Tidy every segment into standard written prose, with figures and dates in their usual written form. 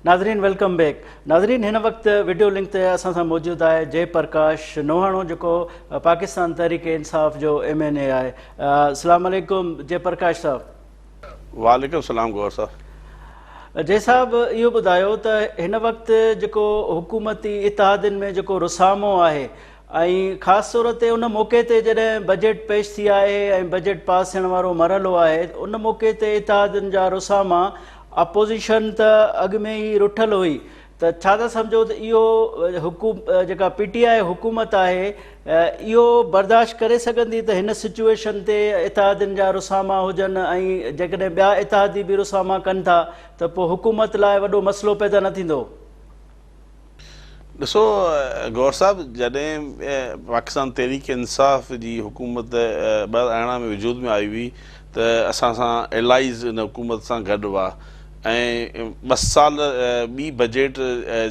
नाज़रीन welcome back. नाज़रीन हिन वक्त वीडियो लिंक ते असां सां मौजूद आहे जयप्रकाश नोहाणो जेको पाकिस्तान तहरीक इंसाफ जो MNA आहे। अस्सलाम वालेकुम जयप्रकाश साहब। वालेकुम सलाम गौर साहब। जय साहब इहो ॿुधायो त हिन वक्त जेको हुकूमती इतिहादनि में जेको रुसामो आहे ऐं ख़ासि तौर ते उन मौक़े ते जॾहिं बजट पेश थी आहे ऐं बजट पास थियण वारो मरहलो आहे उन मौक़े ते इतिहादनि जा रुसामा अपोज़िशन त अॻु में ई रुठल हुई त छा था सम्झो त इहो जेका PTI हुकूमत आहे इहो बर्दाश्त करे सघंदी त हिन सिचुएशन ते इतिहादनि जा रुसामा हुजनि ऐं जेकॾहिं ॿिया इतिहादी बि रुसामा कनि था त पोइ हुकूमत लाइ वॾो मसइलो पैदा न थींदो? ॾिसो गौर साहब, जॾहिं पाकिस्तान तहरीक इंसाफ जी हुकूमत 2018 में वजूद में आई हुई त असां सां एलाइज़ हिन हुकूमत सां गॾु हुआ ऐं 2 साल ॿी बजट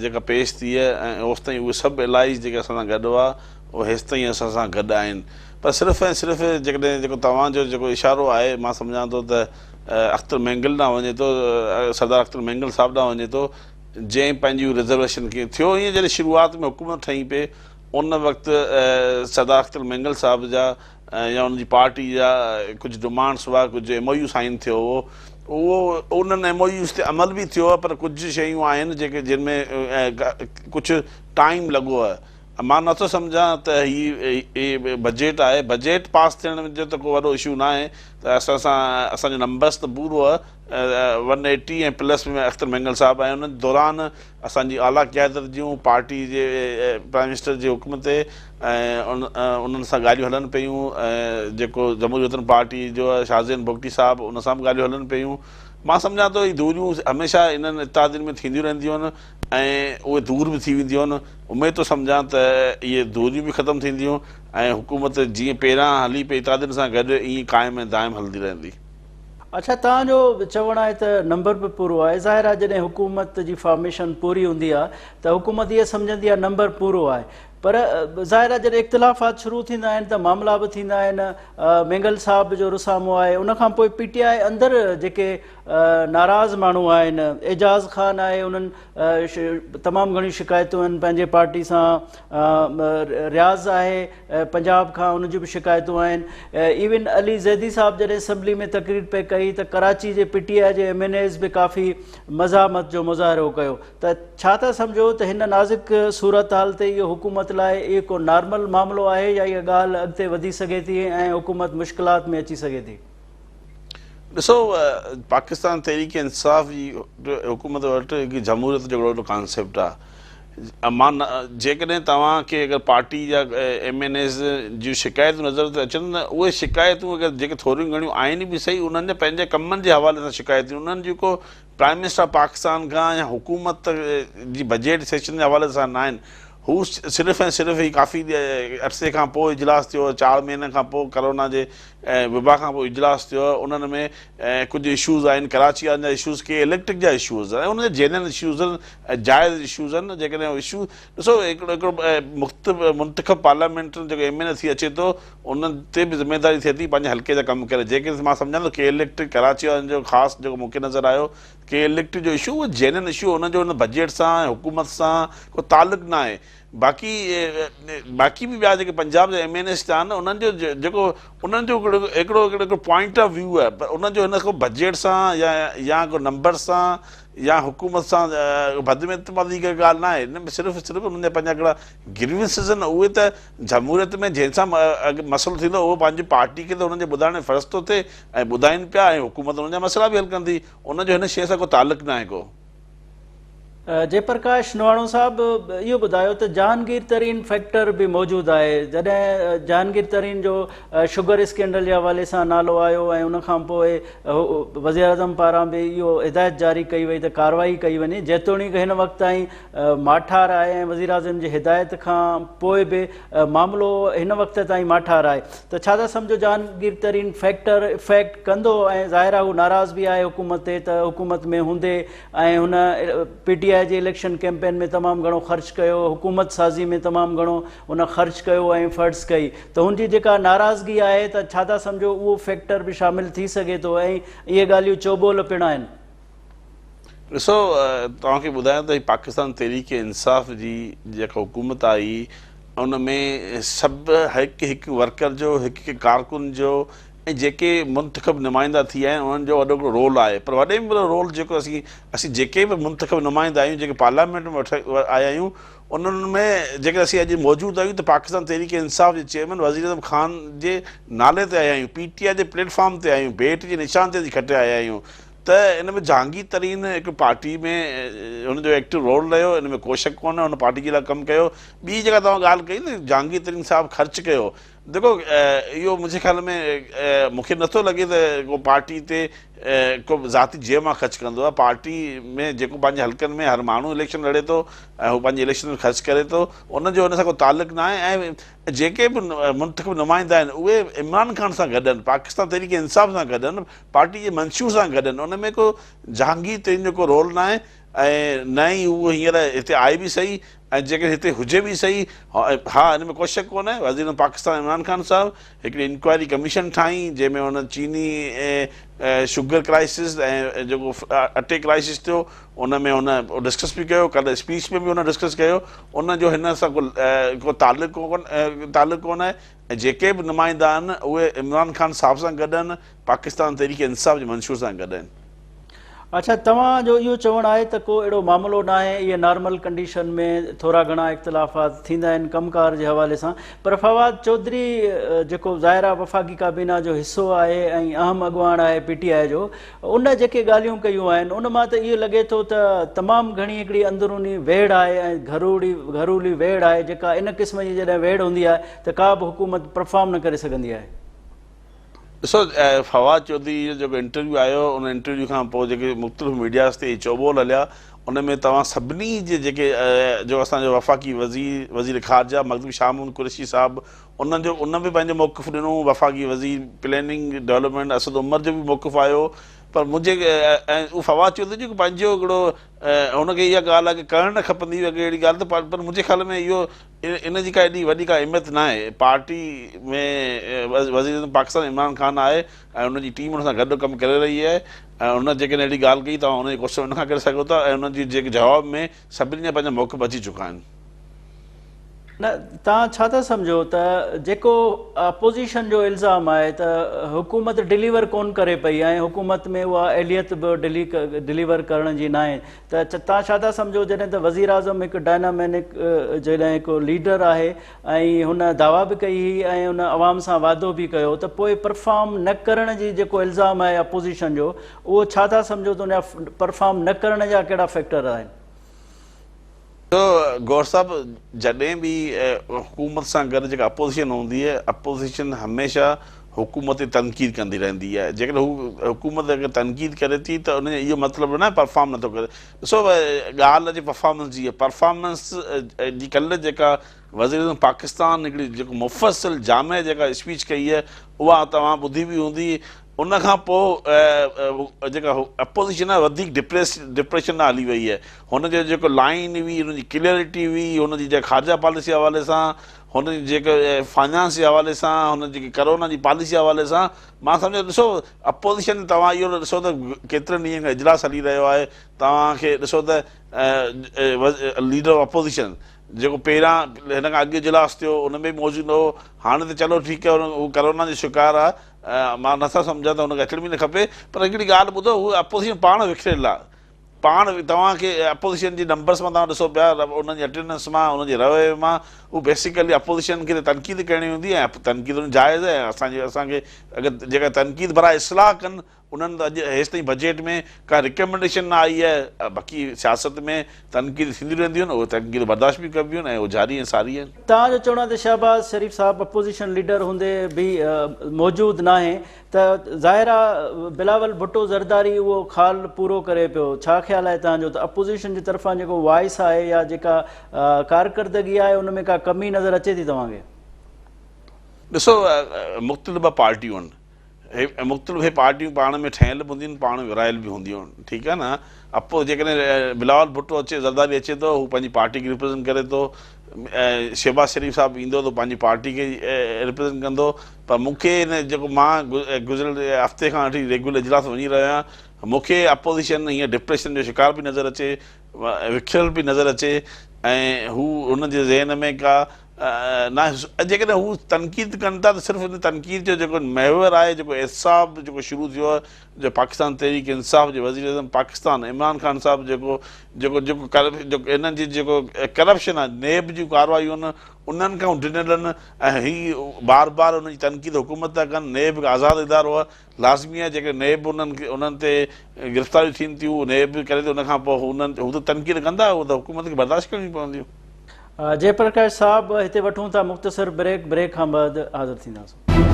जेका पेश थी आहे ऐं होसि ताईं उहे सभु एलाइज़ जेके असां सां गॾु हुआ उहे हेसि ताईं असां सां गॾु आहिनि। पर सिर्फ़ु ऐं सिर्फ़ु जेकॾहिं जेको तव्हांजो जेको इशारो आहे, मां सम्झां थो त अख्तर मैंगल ॾांहुं वञे थो, सरदार अख्तर मैंगल साहिब ॾांहुं वञे थो, जंहिं पंहिंजी रिज़र्वेशन खे थियो। ईअं जॾहिं शुरूआत में हुकूमत ठही पे उन वक़्तु सरदार अख्तर मैंगल साहिब जा या उनजी पार्टी जा कुझु डिमांड्स हुआ, कुझु MOU साइन थियो हो, उहो उन्हनि MOUs ते अमल बि थियो आहे, पर कुझु शयूं आहिनि जेके जिन में कुझु टाइम लॻो आहे। मां नथो सम्झां त हीअ बजट आहे, बजट पास थियण जो त को वॾो इशू न आहे त असांजो नंबर्स त पूरो आहे 180 ऐं प्लस में अख्तर मैंगल साहिबु ऐं उन दौरान असांजी आला क़यादत जूं पार्टी जे प्राइम मिनिस्टर जे हुकुम ते ऐं उन्हनि सां ॻाल्हियूं हलनि पियूं। जेको जमहूरी वतन पार्टी जो शाहज़ैन बोगटी साहिबु, उन सां बि ॻाल्हियूं हलनि पियूं। मां सम्झां थो हीअ दूरियूं हमेशह इन्हनि इतिहादनि में थींदियूं रहंदियूं आहिनि ऐं उहे दूर बि थी वेंदियूं आहिनि। उमेद थो सम्झां त इहे दूरियूं बि ख़तमु थींदियूं ऐं हुकूमत जीअं पहिरां हली पई इतिहादनि सां गॾु ईअं क़ाइमु ऐं दाइमु हलंदी रहंदी। अच्छा, तव्हांजो चवणु आहे त नंबर बि पूरो आहे। ज़ाहिर आहे जॾहिं हुकूमत जी फॉर्मेशन पूरी हूंदी आहे त हुकूमत इहा सम्झंदी आहे नंबर पूरो आहे, पर ज़ाहिर आहे जॾहिं इख़्तिलाफ़ात शुरू थींदा आहिनि त मामला बि थींदा आहिनि। मैंगल साहिब जो रुसामो आहे, उनखां पोइ PTI अंदरि जेके नाराज़ माण्हू आहिनि, एजाज़ ख़ान आहे, उन्हनि तमामु घणियूं शिकायतूं आहिनि पंहिंजे पार्टी सां। रियाज़ आहे पंजाब खां, उनजूं बि शिकायतूं आहिनि। इवन अली ज़ैदी साहिबु जॾहिं असैम्बली में तक़रीर पे कई त कराची जे PTI जे MNAs बि काफ़ी मज़ामत जो मुज़ाहिरो कयो। त छा था सम्झो त हिन नाज़ुक सूरत हाल ते इहो हुकूमत लाइ इहो को नॉर्मल मामिलो आहे या इहा ॻाल्हि अॻिते वधी सघे थी ऐं हुकूमत मुश्किलात में अची सघे थी? ॾिसो, पाकिस्तान तहरीक इंसाफ जी हुकूमत वटि हिकु जमहूरियत जो हिकिड़ो कॉन्सेप्ट आहे। मां जेकॾहिं तव्हांखे अगरि पार्टी जा MNAs जूं शिकायतूं नज़र ते अचनि त उहे शिकायतूं अगरि जेके थोरियूं घणियूं आहिनि बि सही, उन्हनि जे पंहिंजे कमनि जे हवाले सां शिकायतूं, उन्हनि जेको प्राइम मिनिस्टर पाकिस्तान खां या हुकूमत जी बजट सेशन जे हवाले सां न आहिनि। हू सिर्फ़ु ऐं सिर्फ़ु ई काफ़ी अरसे खां पोइ इजलास थियो, 4 महीननि खां पोइ कोरोना जे वबा खां पोइ इजलास थियो। उन्हनि में कुझु इशूज़ आहिनि, कराची वारनि जा इशूज़, के इलेक्ट्रिक जा इशूज़ ऐं उन जेनरल इशूज़ आहिनि, जाइज़ इशूज़ आहिनि। जेकॾहिं इशू ॾिसो, हिकिड़ो मुंतख़ब पार्लियामेंट जेको MNA थी अचे थो, उन्हनि ते बि ज़िमेदारी थिए थी पंहिंजे हल्के जा कमु करे। जेके मां सम्झां थो के इलेक्ट्रिक कराची वारनि जो ख़ासि जेको मूंखे नज़र आयो, के इलेक्ट्रिक जो इशू, उहो जेनरल इशू, उनजो उन बजट सां ऐं हुकूमत सां को तालुक़ु न आहे। बाक़ी बि ॿिया जेके पंजाब जा MNAs थिया आहिनि, उन्हनि जो जेको उन्हनि जो हिकिड़ो पॉइंट ऑफ व्यू आहे, पर उनजो हिन को बजट सां या को नंबर सां या हुकूमत सां बदमितमादी जी ॻाल्हि न आहे। हिन में सिर्फ़ु उन्हनि जा पंहिंजा हिकिड़ा ग्रीवेंसिस आहिनि। उहे त जमहूरियत में जंहिंसां मसइलो थींदो उहो पंहिंजी पार्टी खे त उन्हनि जे ॿुधाइण जो फ़र्ज़ु थो थिए ऐं ॿुधाइनि पिया, ऐं हुकूमत उन्हनि जा मसइला बि हल कंदी। उनजो हिन शइ सां को तालुक़ु न आहे को। जयप्रकाश नोहाणो साहिबु इहो ॿुधायो त जहांगीर तरीन फैक्टर बि मौजूदु आहे। जॾहिं जहांगीर तरीन जो शुगर स्कैंडल जे हवाले सां नालो आयो ऐं उनखां पोइ वज़ीर आज़म पारां बि इहो हिदायत जारी कई वई त कार्रवाई कई वञे, जेतोणीकि हिन वक़्त ताईं माठार आहे ऐं वज़ीर आज़म जी हिदायत खां पोइ बि मामिलो हिन वक़्त ताईं माठार आहे। त छा था सम्झो जहांगीर तरीन फैक्टर इफेक्ट कंदो? ऐं ज़ाहिर आहे हू नाराज़ बि आहे हुकूमत ते त हुकूमत में हूंदे ऐं हुन PTI जे इलेक्शन कैंपेन में तमामु घणो ख़र्च कयो, हुकूमत साज़ी में तमामु घणो उन ख़र्च कयो ऐं फर्ज़ कई, त हुनजी जेका नाराज़गी आहे त छा था सम्झो उहो फैक्टर बि शामिल थी सघे थो ऐं इहे ॻाल्हियूं चोबोल पिणु आहिनि? ॾिसो तव्हांखे ॿुधायां त पाकिस्तान तहरीक इंसाफ़ जी जेका हुकूमत आई उन में सभु हिकु हिकु वर्कर जो हिकु हिकु कारकुन जो ऐं जेके मुंतख़ब नुमाइंदा थी विया आहिनि उन्हनि जो वॾो हिकिड़ो रोल आहे, पर वॾे में वॾो रोल जेको असीं जेके बि मुंतख़ब नुमाइंदा आहियूं, जेके पार्लियामेंट में आया आहियूं, उन्हनि में जेके असीं अॼु मौजूदु आहियूं त पाकिस्तान तहरीक इंसाफ़ जे चेयरमैन वज़ीर आज़म ख़ान जे नाले ते आया आहियूं, PTI जे प्लेटफॉर्म ते आया आहियूं, भेट जे निशान ते खटे आया आहियूं। त इन में जहांगीर तरीन हिकु पार्टी में हुनजो एक्टिव रोल रहियो, इन में को शक कोन्हे, हुन पार्टी जे लाइ कमु कयो। ॿी जेका तव्हां ॻाल्हि कई न जहांगीर तरीन साहिबु ख़र्चु कयो, देखो इहो मुंहिंजे ख़्याल में मूंखे नथो लॻे त को पार्टी ते को ज़ाती जंहिं मां ख़र्चु कंदो आहे। पार्टी में जेको पंहिंजे हल्कनि में हर माण्हू इलेक्शन लड़े थो ऐं हू पंहिंजे इलेक्शन में ख़र्चु करे थो, उनजो हुन सां को तालुक़ु न आहे। ऐं जेके बि मुंतख़ब नुमाइंदा आहिनि उहे इमरान ख़ान सां गॾु आहिनि, पाकिस्तान तहरीक इंसाफ़ सां गॾु आहिनि, पार्टी जे मंशूर सां गॾु आहिनि, उन में को जहांगीर तरीन जो को रोल न आहे। ऐं न ई उहो हींअर हिते आहे बि सही, ऐं जेकर हिते हुजे बि सही, हा हिन में को शक कोन्हे। वज़ीर पाकिस्तान इमरान ख़ान साहिबु हिकिड़ी इंक्वायरी कमीशन ठाही जंहिंमें हुन चीनी शुगर क्राइसिस ऐं जेको अटे क्राइसिस थियो उन में हुन डिस्कस बि कयो, कल्ह स्पीच में बि हुन डिस्कस कयो। उनजो हिन सां को तालुक़ु कोन आहे। ऐं जेके बि नुमाइंदा आहिनि उहे इमरान ख़ान साहिब सां गॾु आहिनि, पाकिस्तान तहरीक इंसाफ़ जे मंशूर सां गॾु आहिनि। अच्छा, तव्हांजो इहो चवणु आहे त को अहिड़ो मामिलो न आहे, इहे नॉर्मल कंडीशन में थोरा घणा इख़्तिलाफ़ात थींदा आहिनि कमकार जे हवाले सां, पर फवाद चौधरी जेको ज़ाहिरा वफ़ाक़ी काबीना जो हिसो आहे ऐं अहम अॻुवाण आहे PTI जो, उन जेके ॻाल्हियूं कयूं आहिनि उन मां त इहो लॻे थो त तमामु घणी हिकिड़ी अंदरूनी वेड़ आहे ऐं घरूली वेड़ आहे, जेका इन क़िस्म जी जॾहिं वेड़ हूंदी आहे त का बि हुकूमत परफॉर्म न करे सघंदी आहे। ॾिसो फवाद चौधरी जो जेको इंटरव्यू आयो, उन इंटरव्यू खां पोइ जेके मुख़्तलिफ़ मीडियाज़ ते चौबोल हलिया, उन में तव्हां सभिनी जे जेके जो असांजो वफ़ाक़ी वज़ीर ख़ारजा मखदूम शाह महमूद कुरैशी साहिबु, उन बि पंहिंजो मौक़िफ़ ॾिनो। वफ़ाक़ी वज़ीर प्लैनिंग डेवलपमेंट असद उमर जो बि मौक़िफ़ आयो। पर मुंहिंजे ऐं उहो फवाद चौधरी जेको पंहिंजो हिकिड़ो हुनखे इहा ॻाल्हि आहे की करणु न खपंदी हुई अहिड़ी ॻाल्हि, त पर मुंहिंजे ख़्याल में इहो इन जी का एॾी वॾी का अहमियत न आहे। पार्टी में वज़ीर पाकिस्तान इमरान ख़ान आहे ऐं उनजी टीम हुन सां गॾु कमु करे रही आहे। ऐं हुन जेकॾहिं अहिड़ी ॻाल्हि कई तव्हां हुनजी क्वेश्चन हुन खां करे सघो था, ऐं हुनजी जेके जवाब में सभिनी जा पंहिंजा मौक़िफ़ अची चुका आहिनि। न, तव्हां छा था सम्झो त जेको अपोज़िशन जो इल्ज़ाम आहे त हुकूमत डिलीवर कोन करे पई ऐं हुकूमत में उहा एहलियत बि डिलीवर करण जी न आहे, त तव्हां छा था सम्झो जॾहिं त वज़ीर आज़म हिकु डायनामिक जॾहिं हिकु लीडर आहे ऐं हुन दावा बि कई हुई ऐं हुन अवाम सां वादो बि कयो, त पोइ परफॉर्म न करण जी जेको इल्ज़ाम आहे अपोज़िशन जो, उहो छा था सम्झो त हुन परफॉर्म न करण जा कहिड़ा फैक्टर आहिनि? तो गौर साहब, जॾहिं बि हुकूमत सां गॾु जेका अपोज़िशन हूंदी आहे, अपोज़िशन हमेशह हुकूमत तनक़ीद कंदी रहंदी आहे। जेकॾहिं हू हुकूमत अगरि तनक़ीद करे थी त उनजो इहो मतिलबु न परफॉर्म नथो करे। ॾिसो ॻाल्हि अचे परफॉर्मेंस जी, परफॉर्मेंस जी कल्ह जेका वज़ीर पाकिस्तान हिकिड़ी जेको मुफ़स्सिल जामे जेका स्पीच कई आहे उहा तव्हां ॿुधी बि हूंदी। उन खां पोइ जेका अपोज़िशन आहे वधीक डिप्रेशन में हली वई आहे। हुनजो जेको लाइन हुई, हुनजी क्लियरिटी हुई, हुनजी जेका ख़ारजा पॉलिसी हवाले सां, हुनजी जेके फाइनेंस जे हवाले सां, हुन जेकी करोना जी पॉलिसी हवाले सां, मां सम्झो ॾिसो अपोज़िशन तव्हां इहो ॾिसो त केतिरनि ॾींहंनि खां इजलास हली रहियो आहे। तव्हांखे ॾिसो त लीडर ऑफ अपोज़िशन जेको पहिरां हिन खां अॻु इजलास थियो उन में बि मौजूदु हो, हाणे त चलो ठीकु आहे हू करोना जो शिकार आहे, मां नथा सम्झां त हुनखे अचण बि न खपे। पर हिकिड़ी ॻाल्हि ॿुधो, हू अपोज़िशन पाण विखरियल आहे। पाण तव्हांखे अपोज़िशन जी नंबर्स मां तव्हां ॾिसो पिया, उन्हनि जी अटेंडेंस मां, उनजे रवैये मां, हू बेसिकली अपोज़िशन खे तनक़ीद करणी हूंदी ऐं तनक़ीद जाइज़ आहे। असांखे अगरि जेका तनक़ीद भराए इस्लाह कनि, उन्हनि त अॼु हेसि ताईं बजट में का रिकमेंडेशन न आई आहे। बाक़ी सियासत में तनक़ीद थींदियूं रहंदियूं आहिनि, उहे तनक़ीद बर्दाश्त बि कबियूं आहिनि ऐं उहे जारी ऐं सारी आहिनि। तव्हांजो चवणु आहे त शहबाज़ शरीफ़ साहिबु अपोज़िशन लीडर हूंदे बि मौजूदु न आहे, त ज़ाहिर आहे बिलावल भुट्टो ज़रदारी उहो ख़ाल पूरो करे पियो। छा ख़्यालु आहे तव्हांजो त अपोज़िशन जी तरफ़ां जेको वॉइस आहे या जेका कारकर्दगी आहे उन में का कमी नज़र अचे थी तव्हांखे? ॾिसो मुख़्तलिफ़ पार्टियूं आहिनि, मुख़्तलिफ़ पार्टियूं पाण में ठहियल बि हूंदियूं आहिनि, पाण में विरायल बि हूंदियूं आहिनि, ठीकु आहे न। जेकॾहिं बिलावल भुट्टो अचे, ज़रदारी अचे थो, हू पंहिंजी पार्टी खे रिप्रेज़ेंट करे थो, शहबाज शरीफ़ साहिबु ईंदो त पंहिंजी पार्टी खे रिप्रेज़ेंट कंदो, पर मूंखे हिन जेको मां गुज़िरियल हफ़्ते खां वठी रेगुलर इजलास वञी रहियो आहियां, मूंखे अपोज़िशन हीअं डिप्रेशन जो शिकार पई नज़र अचे, विखिरियल पई नज़र अचे, ऐं हू हुनजे ज़हन में का न जेकॾहिं हू तनक़ीद कनि था त सिर्फ़ु हिन तनक़ीद जो जेको महवर आहे, जेको एहसाब जेको शुरू थियो आहे, जो पाकिस्तान तहरीक इंसाफ़ जे वज़ीर अज़म पाकिस्तान इमरान ख़ान साहिबु जेको हिननि जी जेको करप्शन आहे, नेब जूं कार्रवायूं आहिनि, उन्हनि खां ॾिनल आहिनि, ऐं हीअ बार बार उन्हनि जी तनक़ीद हुकूमत था कनि। नेब हिकु आज़ादु इदारो आहे, लाज़मी आहे जेके नेब उन्हनि ते गिरफ़्तारियूं थियनि थियूं, नेब करे थो, उनखां पोइ हू त तनक़ीद कंदा, उहो त हुकूमत खे बर्दाश्त करणी पवंदियूं। जयप्रकाश साहब, हिते वठूं था मुख़्तसर ब्रेक खां बाद हाज़िर थींदासीं।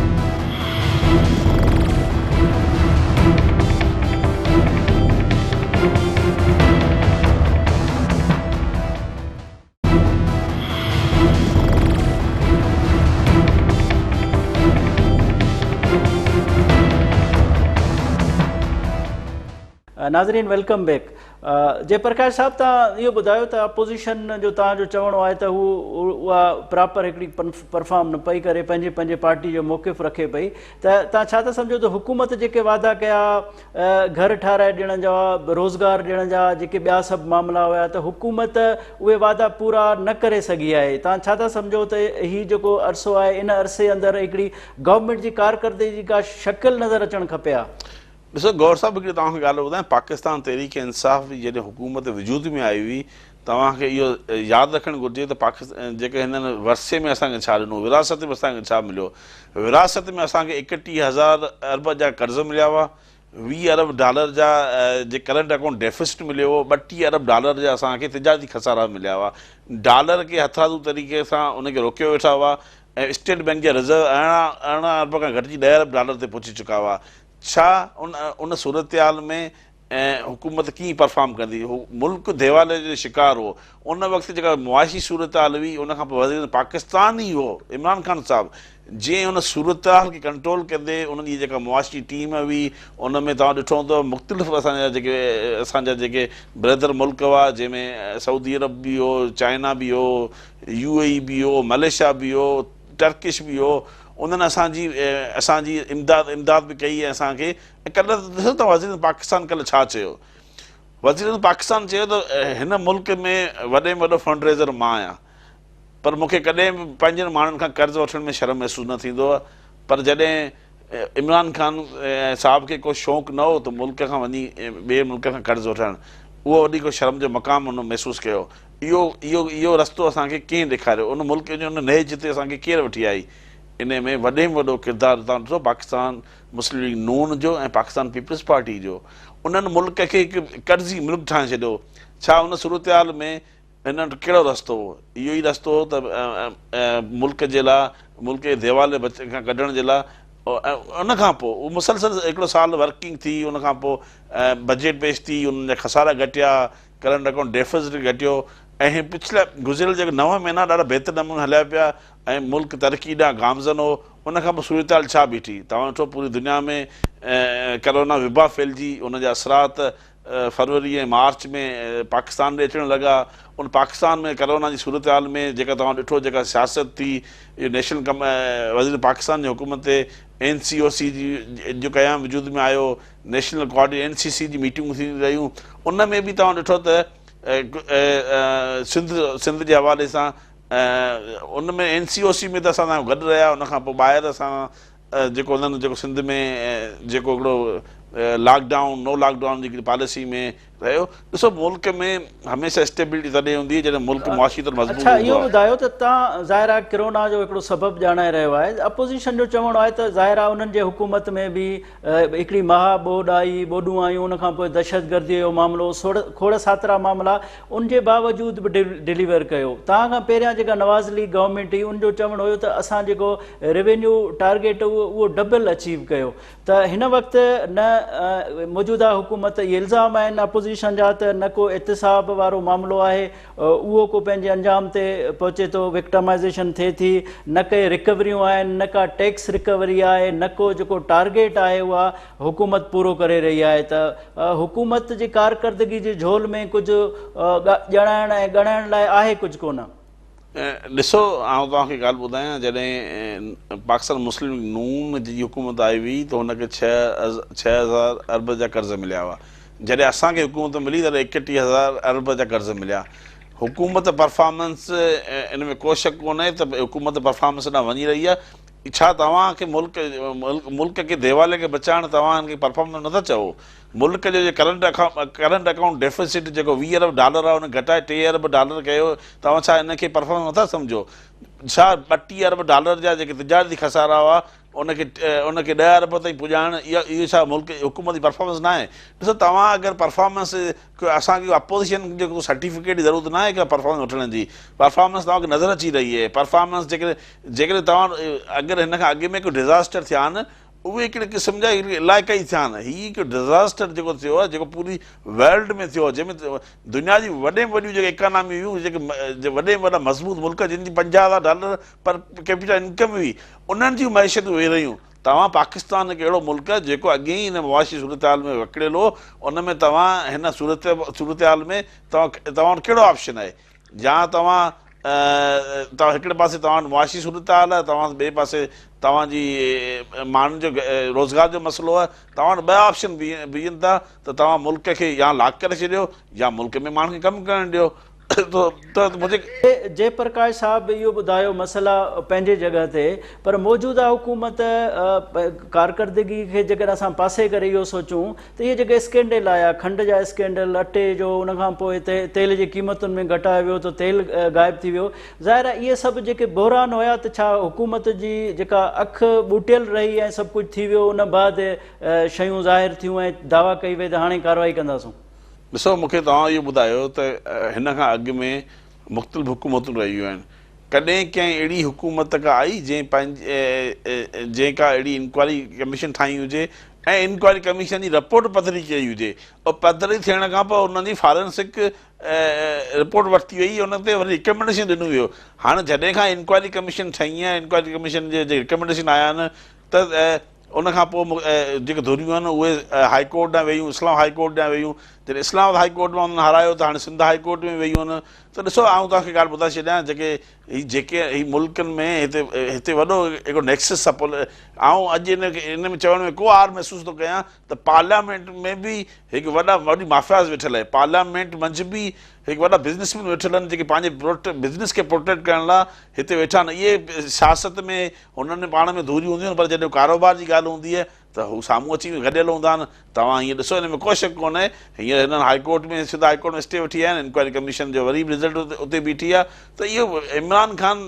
नाज़रीन, वेलकम बैक। जयप्रकाश साहब, तव्हां इहो ॿुधायो त अपोज़िशन जो तव्हांजो चवणो आहे त उहा प्रॉपर हिकिड़ी परफॉर्म न पई करे, पंहिंजे पार्टी जो मौक़िफ़ रखे पई, त तव्हां छा था सम्झो त हुकूमत जेके वादा कया, घर ठाराए ॾियण जा, रोज़गार ॾियण जा, जेके ॿिया सभु मामला हुया, त हुकूमत उहे वादा पूरा न करे सघी आहे? तव्हां छा था सम्झो त हीउ जेको अरसो आहे, इन अरसे अंदरि हिकिड़ी गवर्नमेंट जी कारकर्दगी जी का शकिल नज़र अचणु खपे हा? ॾिसो गौर साहिबु, हिकिड़ी तव्हांखे ॻाल्हि ॿुधायां, पाकिस्तान तहरीक इंसाफ़ जी जॾहिं हुकूमत वजूद में आई हुई, तव्हांखे इहो यादि रखणु घुरिजे त पाकिस्तान जेके हिननि वरसे में असांखे छा ॾिनो, विरासत में असांखे छा मिलियो। विरासत में असांखे 31,000 अरब जा कर्ज़ मिलिया हुआ, 20 अरब डॉलर जा जे करंट अकाउंट डेफिसिट मिलियो हो, 32 अरब डॉलर जा असांखे तिजारती खसारा मिलिया हुआ। डॉलर खे हथारू तरीक़े सां उनखे रोकियो वेठा हुआ, ऐं स्टेट बैंक जा रिज़र्व 11 अरब खां घटिजी 10 अरब डॉलर ते पहुची चुका हुआ। छा उन सूरत हाल में हुकूमत कीअं परफॉर्म कंदी? हू मुल्क देवाले जो शिकार हो। उन वक़्तु जेका मुआशी सूरत हाल हुई, उनखां पोइ वज़ीर पाकिस्तान ई हो इमरान ख़ान साहिबु, जीअं उन सूरत हाल खे कंट्रोल कंदे उनजी जेका मुआशी टीम हुई, उन में तव्हां ॾिठो हूंदो मुख़्तलिफ़ असांजा जेके ब्रदर मुल्क हुआ, जंहिंमें सऊदी अरब बि हो, चाइना बि हो, UAE बि हो, मलेशिया बि हो, टर्किश बि हो, उन्हनि असांजी इमदाद बि कई ऐं असांखे। कल्ह ॾिसो त वज़ीर पाकिस्तान कल्ह छा चयो? वज़ीर पाकिस्तान चयो त हिन मुल्क में वॾे में वॾो फंड रेज़र मां आहियां, पर मूंखे कॾहिं बि पंहिंजनि माण्हुनि खां कर्ज़ु वठण में शर्म महसूसु न थींदो आहे। पर जॾहिं इमरान ख़ान साहिब खे को शौक़ु न हो त मुल्क खां वञी ॿिए मुल्क खां कर्ज़ु वठणु, उहो वॾी को शर्म जो मक़ाम हुन महसूसु कयो। इहो रस्तो असांखे कीअं ॾेखारियो? उन मुल्क जो उन नए जिते असांखे केरु वठी आई? इन में वॾे में वॾो किरदारु तव्हां ॾिसो पाकिस्तान मुस्लिम लीग नून जो ऐं पाकिस्तान पीपल्स पार्टी जो। उन्हनि मुल्क खे हिकु कर्ज़ी मुल्क ठाहे छॾियो। छा उन सूरत हाल में हिन कहिड़ो रस्तो हो? इहो ई रस्तो हो त मुल्क जे लाइ, मुल्क जे देवाले खां कढण जे लाइ। उनखां पोइ उहो मुसलसल हिकिड़ो साल वर्किंग थी, उनखां पोइ बजट पेश थी, उन्हनि जा खसारा घटिया, करंट अकाउंट डेफिसिट घटियो, ऐं पिछला गुज़िरियल जेके 9 महीना ॾाढा बहितर नमूने हलिया पिया ऐं मुल्क तरक़ी ॾांहुं गामज़न हो। उनखां पोइ सूरत हाल छा बीठी? तव्हां ॾिठो पूरी दुनिया में करोना विबा फैलिजी, उनजा असरात फरवरी ऐं मार्च में पाकिस्तान ॾे अचणु लॻा। उन पाकिस्तान में करोना जी सूरत हाल में जेका तव्हां ॾिठो जेका सियासत थी, इहो नेशनल वज़ीर पाकिस्तान जी हुकूमत ते NCOC जी जो क़याम वजूद में आयो, नेशनल कोऑर्डिनेशन NCC जी मीटिंगूं थी रहियूं। उन में बि तव्हां ॾिठो त सिंध जे हवाले सां उन में NCOC में त असां सां गॾु रहिया, उनखां पोइ ॿाहिरि असां जेको उन्हनि जेको सिंध में जेको हिकिड़ो लॉकडाउन नो लॉकडाउन जी हिकिड़ी पॉलिसी में रहियो। ॾिसो मुल्क में हमेशह स्टेबिलिटी तॾहिं हूंदी जॾहिं मुल्क मुआशी तरह मज़बूत हूंदो आहे। इहो ॿुधायो त तव्हां ज़ाहिर आहे किरोना जो हिकिड़ो सबबु ॼाणाए रहियो आहे। अपोज़िशन जो चवणो आहे त ज़ाहिर आहे उन्हनि जे हुकूमत में बि हिकिड़ी महाॿोॾ आई, ॿोॾूं आयूं, उनखां पोइ दहशतगर्दी जो मामिलो, खोड़ सातरा मामला, उनजे बावजूद बि डिलीवर कयो। तव्हां खां पहिरियां जेका नवाज़ लीग गवर्नमेंट हुई, उनजो चवणु हुयो त असां जेको रेवेन्यू टारगेट उहो डबल अचीव कयो। त हिन वक़्तु न मौजूदा हुकूमत इहे इल्ज़ाम आहिनि अपोज़िशन जा त न को एहतिसाब वारो मामिलो आहे, उहो को पंहिंजे अंजाम ते पहुचे थो, विक्टमाइज़ेशन थिए थी, न के रिकवरियूं आहिनि, न का टैक्स रिकवरी आहे, न को जेको टारगेट आहे उहा हुकूमत पूरो करे रही आहे। त हुकूमत जी कारकर्दगी जी झोल में कुझु ॼाणाइण ऐं ॻणाइण लाइ आहे कुझु कोन? ॾिसो आउं तव्हांखे ॻाल्हि ॿुधायां, जॾहिं पाकिस्तान मुस्लिम नून जी हुकूमत आई हुई त हुनखे 6,000 अरब जा कर्ज़ मिलिया हुआ। जॾहिं असांखे हुकूमत मिली त 31,000 अरब जा कर्ज़ मिलिया। हुकूमत परफॉर्मेंस इन में को शक कोन्हे त हुकूमत परफॉर्मेंस ॾांहुं वञी रही आहे। छा तव्हांखे मुल्क खे देवाले खे बचाइण तव्हां हिनखे परफॉर्मेंस नथा चओ? मुल्क जो करंट अकाउंट डेफिसिट जेको 20 अरब डॉलर आहे उन घटाए 3 अरब डॉलर कयो, तव्हां छा हिनखे परफॉर्मेंस नथा सम्झो? छा 32 अरब डॉलर जा जेके तिजारती खसारा हुआ उनखे 10 अरब ताईं पुॼाइण, इहो छा मुल्क हुकूमत जी परफॉर्मेंस न आहे? ॾिसो, तव्हां अगरि परफॉर्मेंस असांखे अपोज़िशन जो सर्टिफिकेट जी ज़रूरत न आहे का परफॉर्मेंस वठण जी। परफॉर्मेंस तव्हांखे नज़र अची रही आहे। परफॉर्मेंस जेकॾहिं तव्हां अगरि हिन खां अॻु में को डिज़ास्टर थिया आहिनि, उहे हिकिड़े क़िस्म जा इलाइक़ा ई थिया आहिनि। हीउ हिकु डिज़ास्टर जेको थियो आहे, जेको पूरी वर्ल्ड में थियो, जंहिंमें दुनिया जी वॾे में वॾियूं जेके इकॉनमी हुयूं, जेके वॾे में वॾा मज़बूत मुल्क जिन जी 50,000 डॉलर पर कैपिटल इनकम हुई, उन्हनि जूं मैशियतूं वेही रहियूं। तव्हां पाकिस्तान हिकु अहिड़ो मुल्क आहे जेको अॻे ई हिन मुआशी सूरत हाल में विकिड़ियल हो, उन में तव्हां हिन सूरत हाल में तव्हां वटि कहिड़ो ऑप्शन आहे? या तव्हां हिकिड़े पासे तव्हां वटि मुआशी सूरत हाल आहे, तव्हां ॿिए पासे तव्हांजी माण्हुनि जो रोज़गार जो मसइलो आहे। तव्हां वटि ॿ ऑप्शन बीहनि था त तव्हां मुल्क खे या लॉक करे छॾियो या मुल्क में माण्हुनि खे कमु करणु ॾियो। त मुंहिंजे जयप्रकाश साहब इहो ॿुधायो मसइला पंहिंजे जॻह ते, पर मौजूदा हुकूमत कारकर्दगी खे जेकर असां पासे करे इहो सोचूं त इहे जेके स्कैंडल आया, खंड जा स्कैंडल, अटे जो, उनखां पोइ तेल जी क़ीमतुनि में घटायो वियो त तेल गाइब थी वियो, ज़ाहिर आहे इहे सभु जेके बहरान हुया त छा हुकूमत जी जेका अखि ॿूटियल रही ऐं सभु कुझु थी वियो, उन बैदि शयूं ज़ाहिर थियूं ऐं दावा कई वई त हाणे कार्रवाई कंदासूं? ॾिसो, मूंखे तव्हां इहो ॿुधायो त हिन खां अॻु में मुख़्तलिफ़ हुकूमतूं रहियूं आहिनि। कॾहिं कंहिं अहिड़ी हुकूमत का आई जंहिं का अहिड़ी इंक्वायरी कमीशन ठाही हुजे ऐं इंक्वायरी कमीशन जी रिपोर्ट पधरी कई हुजे, और पधरी थियण खां पोइ उन्हनि जी फॉरेंसिक रिपोर्ट वरिती वई, उन ते वरी रिकमेंडेशन ॾिनो वियो। हाणे जॾहिं खां इंक्वायरी कमीशन ठही आहे, इंक्वायरी कमीशन जे रिकमेंडेशन आया आहिनि, त उनखां पोइ जेके धुरियूं आहिनि उहे हाई कोर्ट ॾांहुं वेयूं, इस्लाम हाई कोर्ट ॾांहुं वेयूं। जॾहिं इस्लाम हाई कोर्ट में उन्हनि हारायो त हाणे सिंध हाई कोर्ट में वेयूं आहिनि। त ॾिसो, आउं तव्हांखे ॻाल्हि ॿुधाए छॾियां, जेके मुल्कनि में हिते वॾो हिकिड़ो नेक्सस आहे। आउं अॼु इन में चवण में को आर महसूस थो कयां त पार्लियामेंट में बि हिकु वॾी माफ़ियाज़ वेठल आहे। पार्लियामेंट मंझि बि हिकु वॾा बिज़नेसमैन वेठल आहिनि, जेके पंहिंजे बिज़नेस खे प्रोटेक्ट करण लाइ हिते वेठा आहिनि। इहे सियासत में हुननि पाण में दूरियूं हूंदियूं आहिनि, पर जॾहिं कारोबार जी ॻाल्हि हूंदी आहे त हू साम्हूं अची गॾियल हूंदा आहिनि। तव्हां हीअं ॾिसो, हिन में को शक कोन्हे, हींअर हिननि हाईकोर्ट में सिधा हाईकोर्ट में स्टे वठी आया आहिनि, इंक्वायरी कमीशन जो वरी बि रिज़ल्ट उते बीठी आहे। त इहो इमरान ख़ान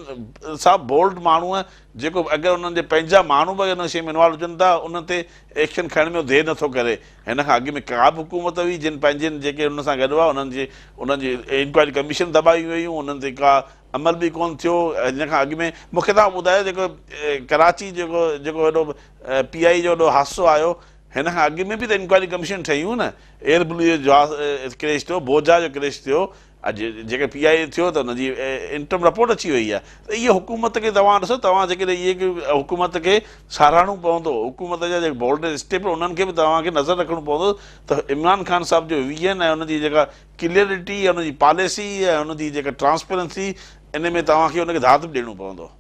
साहब बोल्ड माण्हू आहे, जेको अगरि उन्हनि जे पंहिंजा माण्हू बि उन शइ में इन्वॉल्व हुजनि था, उन ते एक्शन खणण में देरि नथो करे। हिन खां अॻु में का बि हुकूमत हुई जिन पंहिंजनि जेके हुन सां गॾु आहे उन्हनि जी इंक्वायरी कमीशन दॿाई वयूं, उन्हनि ते का अमल बि कोन थियो। हिन खां अॻु में मूंखे तव्हां ॿुधायो, जेको कराची जेको वॾो PI जो वॾो हादसो आयो, हिन खां अॻु में बि त इंक्वायरी कमीशन ठहियूं न। एयर ब्लू जो क्रेश थियो, बोजा जो क्रेश थियो, अॼु जेके PI थियो त हुनजी इंटरम रिपोर्ट अची वई आहे। त इहा हुकूमत खे तव्हां ॾिसो, तव्हां जेकॾहिं इहे हुकूमत खे साराहणो पवंदो, हुकूमत जा जेके बोल्ड स्टेप उन्हनि खे बि तव्हांखे नज़र रखणो पवंदो त इमरान ख़ान साहब जो विजन ऐं हुनजी जेका क्लियरिटी, हुनजी पॉलिसी ऐं हुनजी जेका ट्रांसपेरेंसी, इन में तव्हांखे हुनखे दाद बि ॾियणो पवंदो।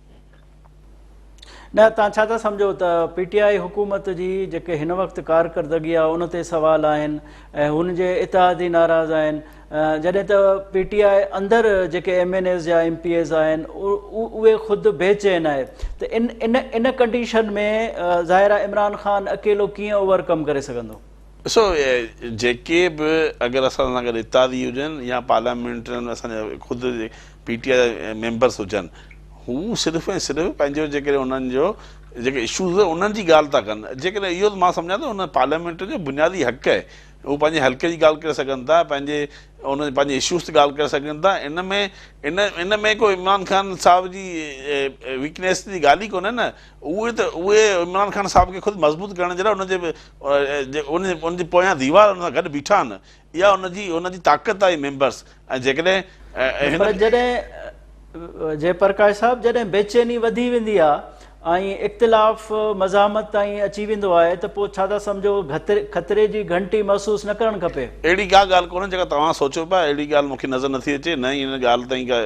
न, तव्हां छा था सम्झो त PTI हुकूमत जी जेके हिन वक़्तु कारकर्दगी आहे उन ते सवाल आहिनि ऐं हुनजे इतिहादी नाराज़ आहिनि, जॾहिं त PTI अंदरि जेके MNAs या MPAs आहिनि उहे ख़ुदि बेचैन आहे। त इन कंडीशन में ज़ाहिर आहे इमरान ख़ान अकेलो कीअं ओवरकम करे सघंदो? ॾिसो, जेके बि अगरि असां सां गॾु इत्यादी हुजनि या पार्लियामेंट असांजा ख़ुदि PTI मेंबर्स हुजनि, हू सिर्फ़ु ऐं सिर्फ़ु पंहिंजो जेकॾहिं उन्हनि जो जेके इशूज़ उन्हनि जी ॻाल्हि था कनि। जेकॾहिं इहो मां सम्झां थो हुन पार्लियामेंट जो बुनियादी हक़ आहे, हू पंहिंजे हल्के जी ॻाल्हि करे सघनि था, पंहिंजे इशूज़ ते ॻाल्हि करे सघनि था। इन में को इमरान ख़ान साहब जी वीकनेस जी ॻाल्हि ई कोन्हे न। उहे इमरान ख़ान साहब खे ख़ुदि मज़बूत करण जे लाइ उनजे पोयां दीवार हुन सां गॾु बीठा आहिनि। इहा उनजी ताक़त आहे मेंबर्स। ऐं जेकॾहिं जयप्रकाश साहब, जॾहिं बेचैनी वधी वेंदी आहे ऐं इख़्तिलाफ़ मज़ामत ताईं अची वेंदो आहे त पोइ छा था सम्झो ख़तरे जी घंटी महसूसु न करणु खपे? अहिड़ी का ॻाल्हि कोन्हे जेका तव्हां सोचो पिया, अहिड़ी ॻाल्हि मूंखे नज़र नथी अचे, न ई हिन ॻाल्हि ताईं का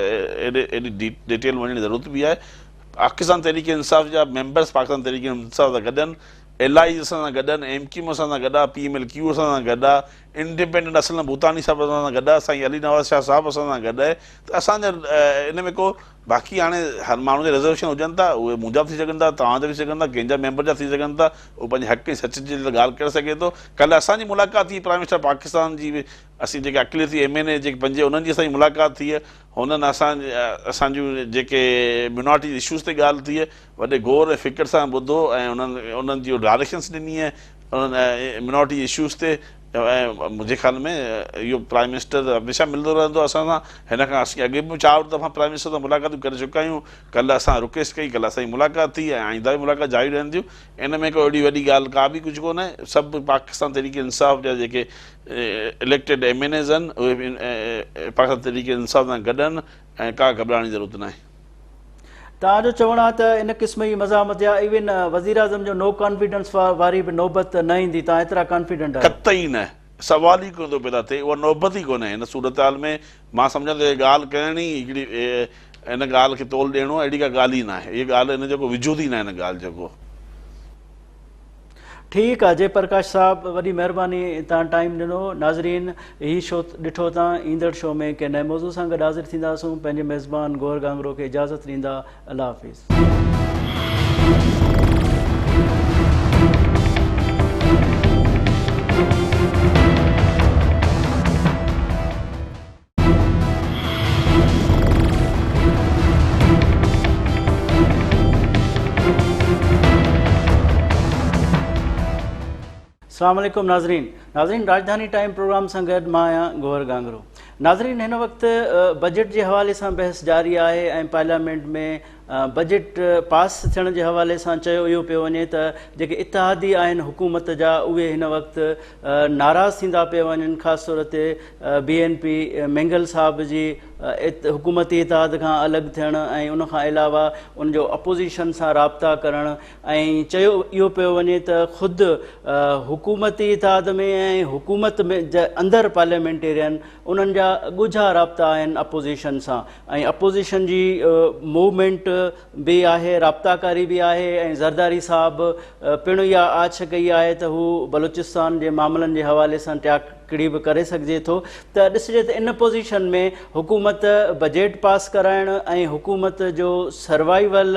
एॾी डिटेल वञण जी ज़रूरत बि आहे। पाकिस्तान तहरीक इंसाफ़ जा मेंबर्स पाकिस्तान तहरीक इंसाफ़ सां गॾु आहिनि, LI असां सां गॾु आहिनि, MQ असां सां गॾु आहे, PMLQ असां सां गॾु आहे, इंडिपेंडेंट असलम भूतानी साहिब असां सां गॾु आहे, साईं अली नवाज़ शाह साहिबु असां सां गॾु आहे। त असांजा इन में को बाक़ी हाणे हर माण्हू जा रिज़र्वेशन हुजनि था, उहे मुंहिंजा बि थी सघनि था, तव्हांजा बि थी सघनि था, कंहिंजा मेंबर जा थी सघनि था, उहो पंहिंजे हक़ ऐं सच जी ॻाल्हि करे सघे थो। कल्ह असांजी मुलाक़ात थी प्राइम मिनिस्टर पाकिस्तान जी, असीं जेके अक़लियती MNA जेके पंजे उन्हनि जी असांजी मुलाक़ात थी आहे, हुननि असांजूं जेके मिनॉरिटी इशूज़ ते ॻाल्हि थी आहे, वॾे गौर ऐं फ़िक्र सां ॿुधो ऐं उन्हनि जी डायरेक्शन्स ॾिनी आहे उन्हनि मिनॉरिटी इशूज़ ते। ऐं मुंहिंजे ख़्याल में इहो प्राइम मिनिस्टर हमेशह मिलंदो रहंदो असां सां। हिन खां असीं अॻे बि 4 दफ़ा प्राइम मिनिस्टर सां मुलाक़ातूं करे चुका आहियूं। कल्ह असां रिक्वेस्ट कई, कल्ह असांजी मुलाक़ात थी ऐं आईंदा बि मुलाक़ात जारी रहंदियूं। इन में को एॾी वॾी ॻाल्हि का बि कुझु कोन्हे। सभु पाकिस्तान तहरीक इंसाफ़ जा जेके इलेक्टेड MNAs आहिनि उहे पाकिस्तान तहरीक इंसाफ़ सां गॾु आहिनि ऐं का घबराइण जी ज़रूरत न आहे। तव्हांजो चवणु आहे त इन क़िस्म जी मज़ामत या इवन वज़ीर आज़म जो नो कॉन्फिडेंस वारी बि नौबत न ईंदी, तव्हां एतिरा कॉन्फिडेंट आहियो? कतई न, सवाल ई कोन थो पैदा थिए, उहा नौबत ई कोन्हे हिन सूरत हाल में। मां सम्झां थो ॻाल्हि करणी हिकिड़ी हिन ॻाल्हि खे तोल ॾियणो, अहिड़ी का ॻाल्हि ई न आहे। इहा ॻाल्हि हिन जो को विजूद ई न आहे हिन ॻाल्हि जो को। ठीकु आहे जयप्रकाश साहिबु, वॾी महिरबानी तव्हां टाइम ॾिनो। नाज़रीन, हीउ शो ॾिठो तव्हां। ईंदड़ शो में कंहिं नए मौज़ूअ सां गॾु हाज़िर थींदासूं। पंहिंजे मेज़बान गौहर गांगरो खे इजाज़त ॾींदा। अल्लाह हाफ़िज़। अस्सलाम वालेकुम नाज़रीन, राजधानी टाइम प्रोग्राम सां गॾु मां आहियां गौहर गांगरो। नाज़रीन, हिन वक़्तु बजट जे हवाले सां बहस जारी आहे ऐं पार्लियामेंट में बजट पास थियण जे हवाले सां चयो इहो पियो वञे त जेके इतिहादी आहिनि हुकूमत जा उहे हिन वक़्तु नाराज़ थींदा पिया वञनि। ख़ासि तौर ते BNP मेंगल साहिब जी हुकूमती इतिहाद खां अलॻि थियण ऐं उनखां अलावा उनजो अपोज़िशन सां राब्ता करणु। ऐं चयो इहो पियो वञे त ख़ुदि हुकूमती इतिहाद में ऐं हुकूमत में अंदरि पार्लियामेंटेरियन उन्हनि जा ॻुझा राब्ता आहिनि अपोज़िशन सां, ऐं अपोज़िशन जी मूवमेंट भी आहे, राब्ताकारी भी आहे। ऐं ज़रदारी साहब पिणु इहा आछ कई आहे त हू बलूचिस्तान जे मामलनि जे हवाले सां ट्याकड़ी बि करे सघिजे थो। त ॾिसिजे त इन पोज़ीशन में हुकूमत बजट पास कराइणु ऐं हुकूमत जो सर्वाइवल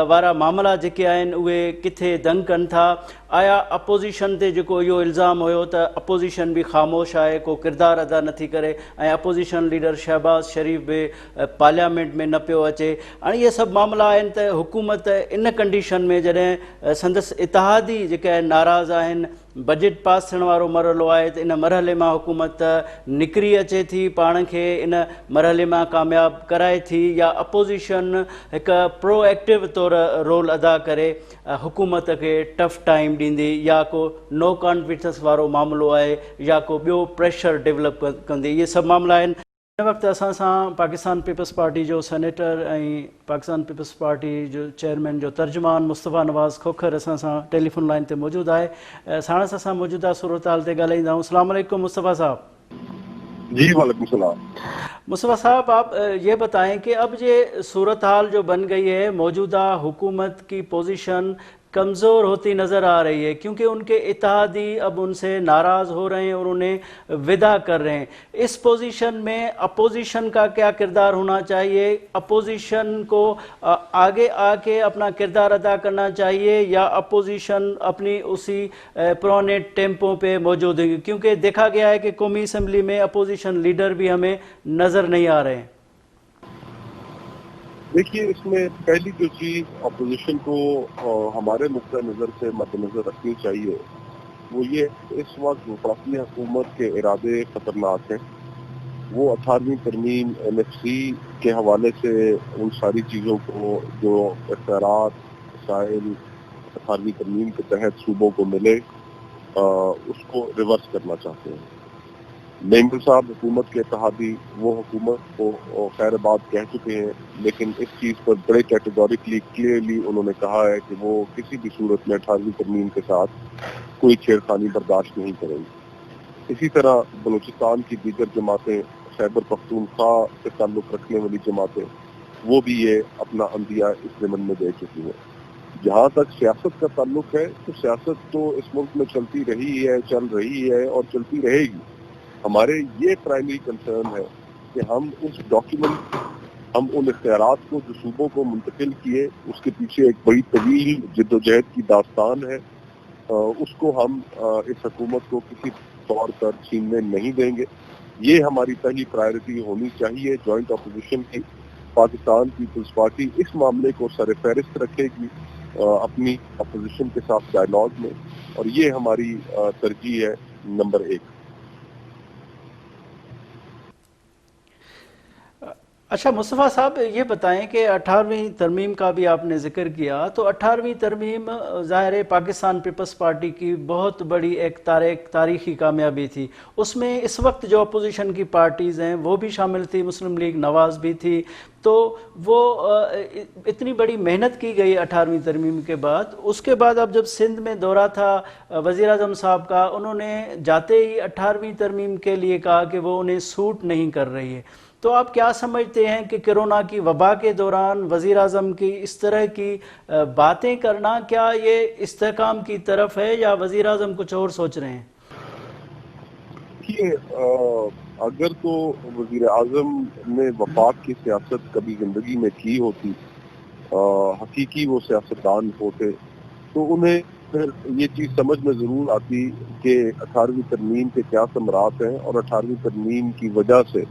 वारा मामला जेके आहिनि उहे किथे दंग कनि था। आया अपोज़िशन ते जेको इहो इल्ज़ाम हुयो त अपोज़िशन बि ख़ामोश आहे, को किरदारु अदा नथी करे ऐं अपोज़िशन लीडर शहबाज़ शरीफ़ बि पार्लियामेंट में न पियो अचे। हाणे इहे सभु मामला आहिनि त हुकूमत इन कंडीशन में जॾहिं संदसि इतिहादी जेके आहिनि नाराज़ आहिनि, बजट पास थियण वारो मरहलो आहे, त इन मरहले मां हुकूमत निकिरी अचे थी, पाण खे इन मरहले मां कामयाबु कराए थी, या अपोज़िशन हिकु प्रोएक्टिव तौर रोल अदा करे हुकूमत खे टफ टाइम ॾींदी, या को नो कॉन्फिडेंस वारो मामिलो आहे, या को ॿियो प्रेशर डेवलप कंदी। इहे सभु मामला आहिनि। हिन वक़्तु असां सां पाकिस्तान पीपल्स पार्टी जो सेनेटर ऐं पाकिस्तान पीपल्स पार्टी जो चेयरमैन जो तर्जुमान मुस्तफ़ा नवाज़ खोखर असां सां टेलीफोन लाइन ते मौजूदु आहे। साणसि असां मौजूदा सूरत हाल ते ॻाल्हाईंदा आहियूं। अस्सलाम वालेकुम मुस्तफ़ा साहब। जी वालेकुम सलाम। मुस्तफ़ा साहब, आप ये बताएं कि अब ये सूरत हाल जो बन गई है, मौजूदा हुकूमत की पोजीशन कमज़ोर होती नज़र आ रही है, क्योंकि उनके इत्तेहादी अब उनसे नाराज़ हो रहे हैं और उन्हें विदा कर रहे हैं। इस पोजीशन में अपोजिशन का क्या किरदार होना चाहिए? अपोजिशन को आगे आके अपना किरदार अदा करना चाहिए, या अपोजिशन अपनी उसी पुराने टेम्पो पे मौजूद है? क्योंकि देखा गया है कि कौमी असम्बली में अपोजिशन लीडर भी हमें नज़र नहीं आ रहे हैं। देखिए, इसमें पहली जो चीज अपोजिशन को हमारे नुक्ता नज़र से मद्देनजर रखनी चाहिए वो ये, इस वक्त वफाकी हुकूमत के इरादे खतरनाक हैं। वो 18वीं तरमीम NFC के हवाले से उन सारी चीज़ों को जो इख्तियारात वसाइल 18वीं तरमीम के तहत सूबों को मिले उसको रिवर्स करना चाहते हैं। मेमन साहब हुकूमत के इत्तेहादी, वो हुकूमत को खैर बात कह चुके हैं, लेकिन इस चीज़ पर बड़े कैटेगोरिकली क्लियरली उन्होंने कहा है कि वो किसी भी सूरत में 18वीं तरमीम के साथ कोई छेड़खानी बर्दाश्त नहीं करेंगे। इसी तरह बलूचिस्तान की दीगर जमातें, खैबर पख्तूनख्वा से ताल्लुक़ रखने वाली जमातें, वो भी ये अपना अंदिया इस ज़मन में दे चुकी हैं। जहाँ तक सियासत का ताल्लुक है, तो सियासत तो इस मुल्क में चलती रही है, चल रही है और चलती रहेगी। हमारे ये प्राइमरी कंसर्न है कि हम उस डॉक्यूमेंट, हम उन इख्तियारात को जो सूबों को मुंतकिल किए, उसके पीछे एक बड़ी तवील जिद्दोजहद की दास्तान है, उसको हम इस हुकूमत को किसी तौर पर छीनने नहीं देंगे। ये हमारी पहली प्रायोरिटी होनी चाहिए जॉइंट अपोजिशन की। पाकिस्तान पीपल्स पार्टी इस मामले को सरफहरिस्त रखेगी अपनी अपोजिशन के साथ डायलॉग में, और ये हमारी तरजीह है नंबर 1। अच्छा मुस्तफ़ा साहब, ये बताएं कि 18वीं तरमीम का भी आपने जिक्र किया, तो 18वीं तरमीम ज़ाहिर है पाकिस्तान पीपल्स पार्टी की बहुत बड़ी एक तारीखी कामयाबी थी। उसमें इस वक्त जो अपोजिशन की पार्टीज़ हैं वो भी शामिल थी, मुस्लिम लीग नवाज़ भी थी, तो वो इतनी बड़ी मेहनत की गई 18वीं तरमीम के बाद। उसके बाद अब जब सिंध में दौरा था वज़ीर आज़म साहब का, उन्होंने जाते ही 18वीं तरमीम के लिए कहा कि वो उन्हें सूट नहीं कर रही है। तो आप क्या समझते हैं कि कोरोना की वबा के दौरान वज़ीर आज़म की इस तरह की बातें करना, क्या ये इस्तेहकाम की तरफ है या वज़ीर आज़म कुछ और सोच रहे हैं? देखिए, अगर तो वज़ीर आज़म ने वफाक की सियासत कभी ज़िंदगी में की होती, हकीकी वो सियासतदान होते, तो उन्हें फिर ये चीज़ समझ में ज़रूर आती कि 18वीं तरमीम के क्या समरात हैं और 18वीं तरमीम की वजह से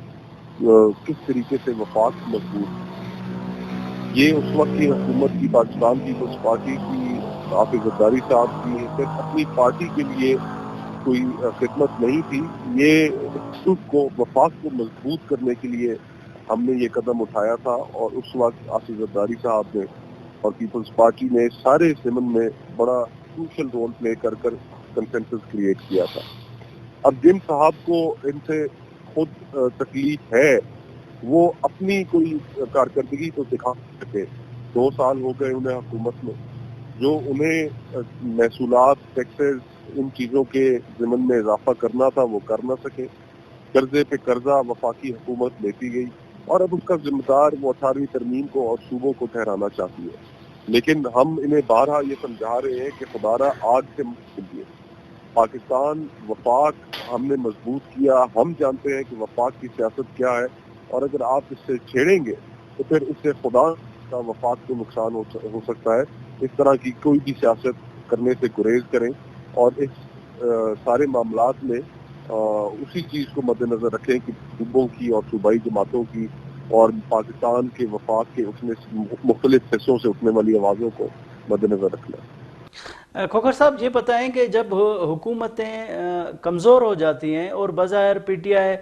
किस तरीके से वफाक मजबूत। ये उस वक्त की हुकूमत की, पाकिस्तान पीपल्स पार्टी की, हाफिज ज़रदारी साहब की सिर्फ अपनी पार्टी के लिए कोई खिदमत नहीं थी। ये सुख को, वफाक को मजबूत करने के लिए हमने ये कदम उठाया था, और उस वक्त हाफिज ज़रदारी साहब ने और पीपल्स पार्टी ने सारे ज़मन में बड़ा क्रूशल रोल प्ले कर कंसेंसस क्रिएट किया था। अब जिन साहब को इनसे खुद तकलीफ है, वो अपनी कोई कारकर्दगी तो दिखा सके। 2 साल हो गए उन्हें हुकूमत में, जो उन्हें महसूलात, टैक्सेस, इन चीज़ों के ज़िमन में इजाफा करना था वो कर ना सके। कर्जे पे कर्जा वफाकी हुकूमत लेती गई, और अब उसका जिम्मेदार वो 18वीं तरमीम को और सूबों को ठहराना चाहती है। लेकिन हम इन्हें बारहा ये समझा रहे हैं कि खुदारा आग से मुक्त, पाकिस्तान वफाक हमने मजबूत किया, हम जानते हैं कि वफाक की सियासत क्या है, और अगर आप इससे छेड़ेंगे तो फिर इससे खुदा का वफाक को नुकसान हो सकता है। इस तरह की कोई भी सियासत करने से गुरेज करें, और इस सारे मामलात में उसी चीज़ को मद्देनजर रखें कि सूबों की और सूबाई जमातों की और पाकिस्तान के वफाक के उसमें मुख्तलिफ हिस्सों से उठने वाली आवाज़ों को मद्देनजर रखना। खोखर साहब, ये बताएं कि जब हुकूमतें कमज़ोर हो जाती हैं और बज़ाहिर पीटीआई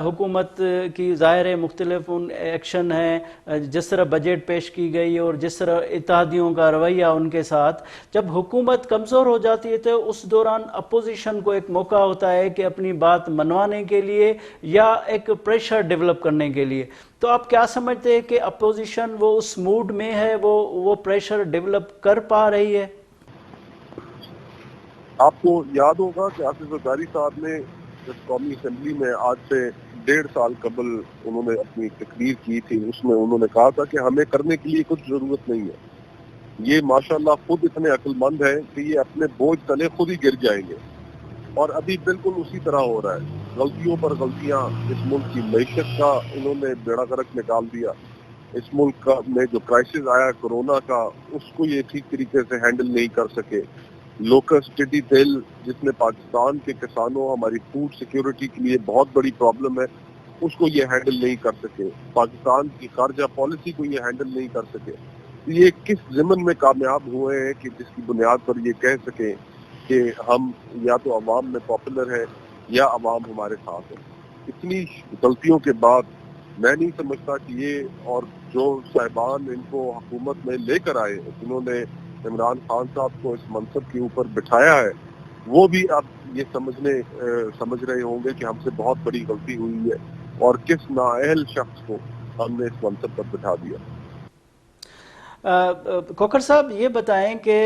हुकूमत की ज़ाहिर है मुख्तलिफ उन एक्शन हैं, जिस तरह बजट पेश की गई और जिस तरह इत्तेहादियों का रवैया उनके साथ, जब हुकूमत कमज़ोर हो जाती है तो उस दौरान अपोजिशन को एक मौका होता है कि अपनी बात मनवाने के लिए या एक प्रेशर डेवलप करने के लिए। तो आप क्या समझते हैं कि अपोजिशन वो उस मूड में है, वो प्रेशर डेवलप कर पा रही है? आपको याद होगा कि हाफिज ज़रदारी साहब ने कौमी असम्बली में आज से 1.5 साल कबल उन्होंने अपनी तकरीर की थी। उसमें उन्होंने कहा था कि हमें करने के लिए कुछ जरूरत नहीं है। ये माशाल्लाह खुद इतने अक्लमंद है कि ये अपने बोझ तले खुद ही गिर जाएंगे, और अभी बिल्कुल उसी तरह हो रहा है। गलतियों पर गलतियां, इस मुल्क की मैशत का इन्होंने बेड़ा गर्क निकाल दिया। इस मुल्क का में जो क्राइसिस आया कोरोना का, उसको ये ठीक तरीके से हैंडल नहीं कर सके। लोकस टिड्डी तेल, जिसमें पाकिस्तान के किसानों, हमारी फूड सिक्योरिटी के लिए बहुत बड़ी प्रॉब्लम है, उसको ये हैंडल नहीं कर सके। पाकिस्तान की खारजा पॉलिसी को ये हैंडल नहीं कर सके। ये किस ज़िमन में कामयाब हुए हैं कि जिसकी बुनियाद पर ये कह सके कि हम या तो अवाम में पॉपुलर है या अवाम हमारे साथ है। इतनी गलतियों के बाद मैं नहीं समझता कि ये, और जो साहिबान इनको हुकूमत में लेकर आए, जिन्होंने इमरान खान साहब को इस मनसब के ऊपर बिठाया है, وہ بھی اب یہ سمجھ رہے ہوں گے کہ ہم سے بہت بڑی غلطی ہوئی ہے اور کس نااہل شخص کو ہم نے اس منصب پر بٹھا دیا۔ کوکر صاحب یہ بتائیں کہ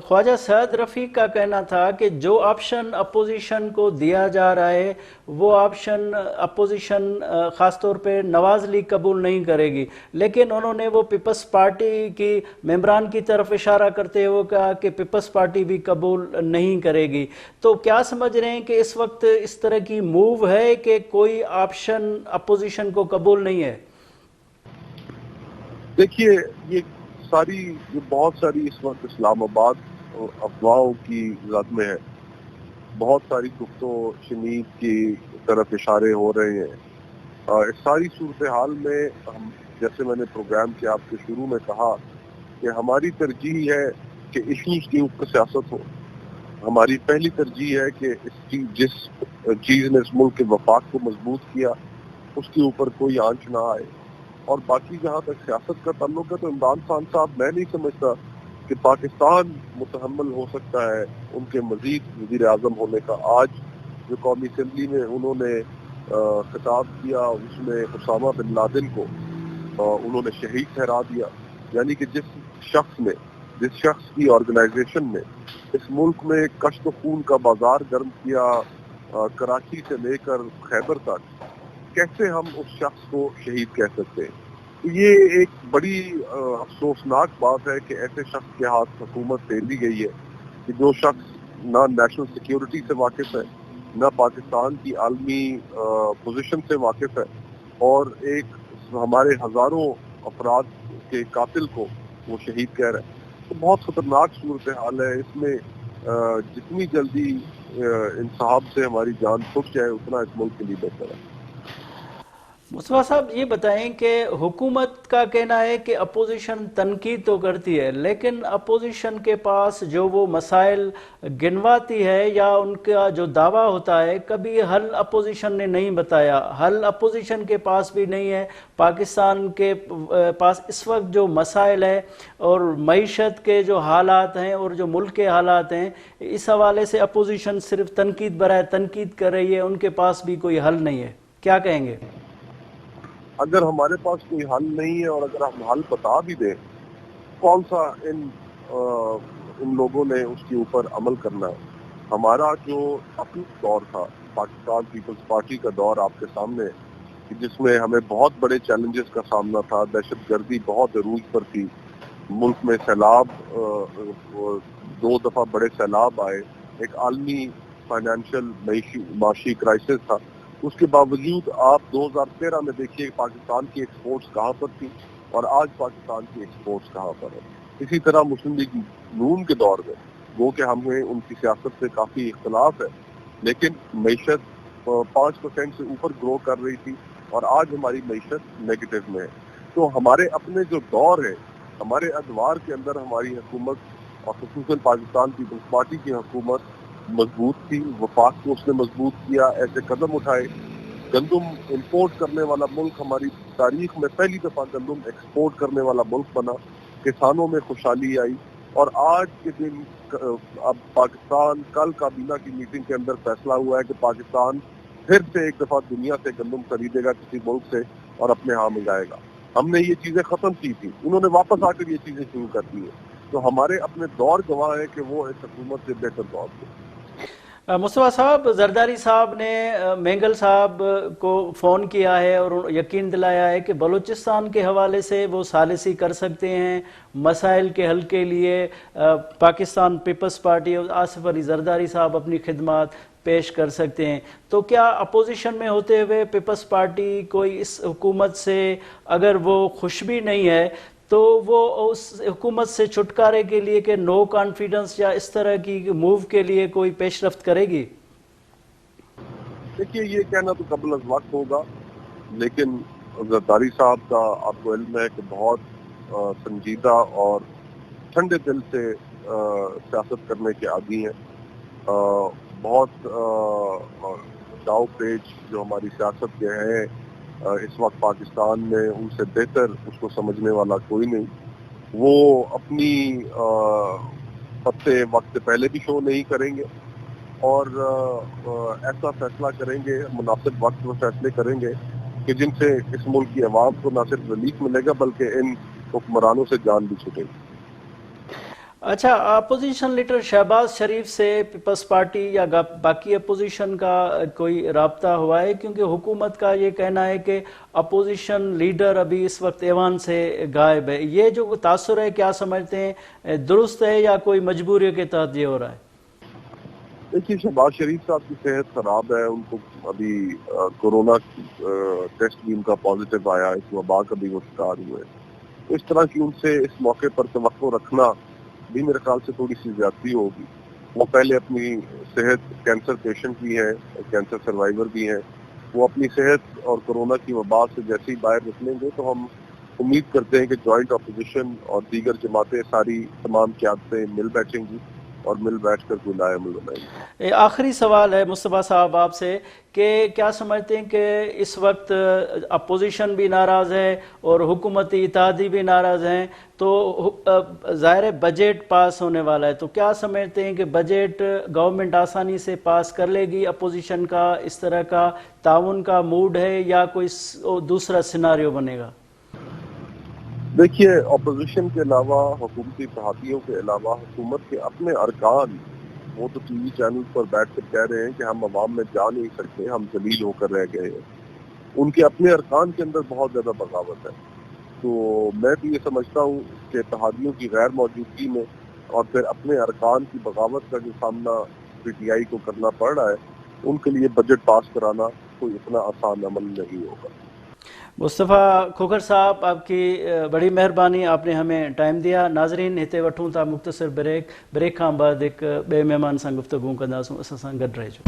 خواجہ سعد رفیق کا کہنا تھا کہ جو آپشن اپوزیشن کو دیا جا رہا ہے وہ آپشن اپوزیشن خاص طور پہ نواز لیگ قبول نہیں کرے گی، لیکن انہوں نے وہ پیپلز پارٹی کی ممبران کی طرف اشارہ کرتے ہوئے کہا کہ پیپلز پارٹی بھی قبول نہیں کرے گی۔ تو کیا سمجھ رہے ہیں کہ اس وقت اس طرح کی موو ہے کہ کوئی آپشن اپوزیشن کو قبول نہیں ہے؟ دیکھیے، یہ بہت ساری اس وقت اسلام آباد افواہوں کی زد میں ہے، بہت ساری گفت و شنید کی طرف اشارے ہو رہے ہیں۔ اس ساری صورتحال میں ہم، جیسے میں نے پروگرام کے آپ کے شروع میں کہا کہ ہماری ترجیح ہے کہ ایشوز کے اوپر سیاست ہو۔ ہماری پہلی ترجیح ہے کہ جس چیز نے اس ملک کے وفاق کو مضبوط کیا اس کے اوپر کوئی آنچ نہ آئے، اور باقی جہاں تک سیاست کا تعلق ہے تو عمران خان صاحب، میں نہیں سمجھتا کہ پاکستان متحمل ہو سکتا ہے ان کے مزید وزیر اعظم ہونے کا۔ آج جو قومی اسمبلی میں انہوں نے خطاب کیا اس میں اسامہ بن لادن کو انہوں نے شہید ٹھہرا دیا، یعنی کہ جس شخص کی آرگنائزیشن نے اس ملک میں کشت و خون کا بازار گرم کیا، کراچی سے لے کر خیبر تک، کیسے ہم اس شخص کو شہید کہہ سکتے ہیں؟ یہ ایک بڑی افسوسناک بات ہے کہ ایسے شخص کے ہاتھ حکومت دے دی گئی ہے کہ جو شخص نہ نیشنل سیکیورٹی سے واقف ہے، نہ پاکستان کی عالمی پوزیشن سے واقف ہے، اور ایک ہمارے ہزاروں افراد کے قاتل کو وہ شہید کہہ رہا ہے۔ تو بہت خطرناک صورتحال ہے، اس میں جتنی جلدی انصاف سے ہماری جان چھٹ جائے اتنا اس ملک کے لیے بہتر ہے۔ مصطفیٰ صاحب یہ بتائیں کہ حکومت کا کہنا ہے کہ اپوزیشن تنقید تو کرتی ہے، لیکن اپوزیشن کے پاس جو وہ مسائل گنواتی ہے یا ان کا جو دعویٰ ہوتا ہے، کبھی حل اپوزیشن نے نہیں بتایا۔ حل اپوزیشن کے پاس بھی نہیں ہے۔ پاکستان کے پاس اس وقت جو مسائل ہیں اور معیشت کے جو حالات ہیں اور جو ملک کے حالات ہیں، اس حوالے سے اپوزیشن صرف تنقید برائے تنقید کر رہی ہے، ان کے پاس بھی کوئی حل نہیں ہے۔ کیا کہیں گے؟ اگر ہمارے پاس کوئی حل نہیں ہے اور اگر ہم حل بتا بھی دیں، کون سا ان لوگوں نے اس کے اوپر عمل کرنا ہے؟ ہمارا جو اپنا دور تھا، پاکستان پیپلز پارٹی کا دور آپ کے سامنے ہے، جس میں ہمیں بہت بڑے چیلنجز کا سامنا تھا، دہشت گردی بہت عروج پر تھی، ملک میں سیلاب، 2 دفعہ بڑے سیلاب آئے، ایک عالمی فائنینشیل معاشی کرائسس تھا۔ اس کے باوجود آپ 2013 میں دیکھیے پاکستان کی ایکسپورٹس کہاں پر تھی اور آج پاکستان کی ایکسپورٹس کہاں پر ہے۔ اسی طرح مسلم لیگ نون کے دور میں وہ کہ ہمیں ان کی سیاست سے کافی اختلاف ہے، لیکن معیشت 5% سے اوپر گرو کر رہی تھی اور آج ہماری معیشت نیگیٹو میں ہے۔ تو ہمارے اپنے جو دور ہے، ہمارے ادوار کے اندر ہماری حکومت اور خصوصاً پاکستان پیپلز پارٹی کی حکومت مضبوط تھی، وفاق کو اس نے مضبوط کیا، ایسے قدم اٹھائے۔ گندم امپورٹ کرنے والا ملک ہماری تاریخ میں پہلی دفعہ گندم ایکسپورٹ کرنے والا ملک بنا، کسانوں میں خوشحالی آئی، اور آج کے دن اب پاکستان، کل کابینہ کی میٹنگ کے اندر فیصلہ ہوا ہے کہ پاکستان پھر سے ایک دفعہ دنیا سے گندم خریدے گا کسی ملک سے اور اپنے ہاں منگائے گا۔ ہم نے یہ چیزیں ختم کی تھی، انہوں نے واپس آ کر یہ چیزیں شروع کر دی ہیں۔ تو ہمارے اپنے دور گواہ ہے کہ وہ اس حکومت سے بہتر دور تھے۔ مصطفیٰ صاحب، زرداری صاحب نے مینگل صاحب کو فون کیا ہے اور یقین دلایا ہے کہ بلوچستان کے حوالے سے وہ ثالثی کر سکتے ہیں، مسائل کے حل کے لیے پاکستان پیپلز پارٹی اور آصف علی زرداری صاحب اپنی خدمات پیش کر سکتے ہیں۔ تو کیا اپوزیشن میں ہوتے ہوئے پیپلز پارٹی کوئی اس حکومت سے اگر وہ خوش بھی نہیں ہے تو وہ اس حکومت سے چھٹکارے کے لیے کہ نو کانفیڈنس یا اس طرح کی موو کے لیے کوئی پیش رفت کرے گی؟ دیکھیے، یہ کہنا تو قبل از وقت ہوگا، لیکن زرداری صاحب کا آپ کو علم ہے کہ بہت سنجیدہ اور ٹھنڈے دل سے سیاست کرنے کے عادی ہیں۔ بہت داؤ پیچ جو ہماری سیاست کے ہیں اس وقت پاکستان میں، ان سے بہتر اس کو سمجھنے والا کوئی نہیں۔ وہ اپنی پتے وقت سے پہلے بھی شو نہیں کریں گے، اور ایسا فیصلہ کریں گے، مناسب وقت میں فیصلے کریں گے کہ جن سے اس ملک کی عوام کو نہ صرف ریلیف ملے گا بلکہ ان حکمرانوں سے جان بھی چھوٹے گی۔ اچھا، اپوزیشن لیڈر شہباز شریف سے پیپلز پارٹی یا باقی اپوزیشن کا کوئی رابطہ ہوا ہے؟ کیونکہ حکومت کا یہ کہنا ہے کہ اپوزیشن لیڈر ابھی اس وقت ایوان سے غائب ہے، یہ جو تاثر ہے کیا سمجھتے ہیں درست ہے یا کوئی مجبوری کے تحت یہ ہو رہا ہے؟ دیکھیے، شہباز شریف صاحب کی صحت خراب ہے، ان کو ابھی کورونا ٹیسٹ بھی ان کا پازیٹیو آیا، اس وبا کا بھی وہ شکار ہوئے، اس طرح کی ان سے اس موقع پر توقع رکھنا بھی میرے خیال سے تھوڑی سی زیادتی ہوگی۔ وہ پہلے اپنی صحت، کینسر پیشنٹ بھی ہیں، کینسر سروائیور بھی ہیں، وہ اپنی صحت اور کورونا کی وبا سے جیسے ہی باہر نکلیں گے تو ہم امید کرتے ہیں کہ جوائنٹ اپوزیشن اور دیگر جماعتیں ساری تمام قیادتیں مل بیٹھیں گی اور مل بیٹھ کر کوئی نیا عمل بنائیں گے۔ آخری سوال ہے مصطفیٰ صاحب آپ سے کہ کیا سمجھتے ہیں کہ اس وقت اپوزیشن بھی ناراض ہے اور حکومتی اتحادی بھی ناراض ہیں، تو ظاہر بجٹ پاس ہونے والا ہے، تو کیا سمجھتے ہیں کہ بجٹ گورنمنٹ آسانی سے پاس کر لے گی؟ اپوزیشن کا اس طرح کا تعاون کا موڈ ہے یا کوئی دوسرا سیناریو بنے گا؟ دیکھیے، اپوزیشن کے علاوہ، حکومتی اتحادیوں کے علاوہ حکومت کے اپنے ارکان وہ تو ٹی وی چینل پر بیٹھ کر کہہ رہے ہیں کہ ہم عوام میں جا نہیں سکتے، ہم ذلیل ہو کر رہ گئے ہیں۔ ان کے اپنے ارکان کے اندر بہت زیادہ بغاوت ہے، تو میں بھی یہ سمجھتا ہوں کہ اتحادیوں کی غیر موجودگی میں اور پھر اپنے ارکان کی بغاوت کا جو سامنا پی ٹی آئی کو کرنا پڑ رہا ہے، ان کے لیے بجٹ پاس کرانا کوئی اتنا آسان عمل نہیں ہوگا۔ مصطفیٰ کھوکھر صاحب، آپ کی بڑی مہربانی، آپ نے ہمیں ٹائم دیا۔ ناظرین، ہتے وٹھوں تھا مختصر بریک کھان بعد ایک بے مہمان سے گفتگو کنداسوں، اساں سان گڈ رہجو۔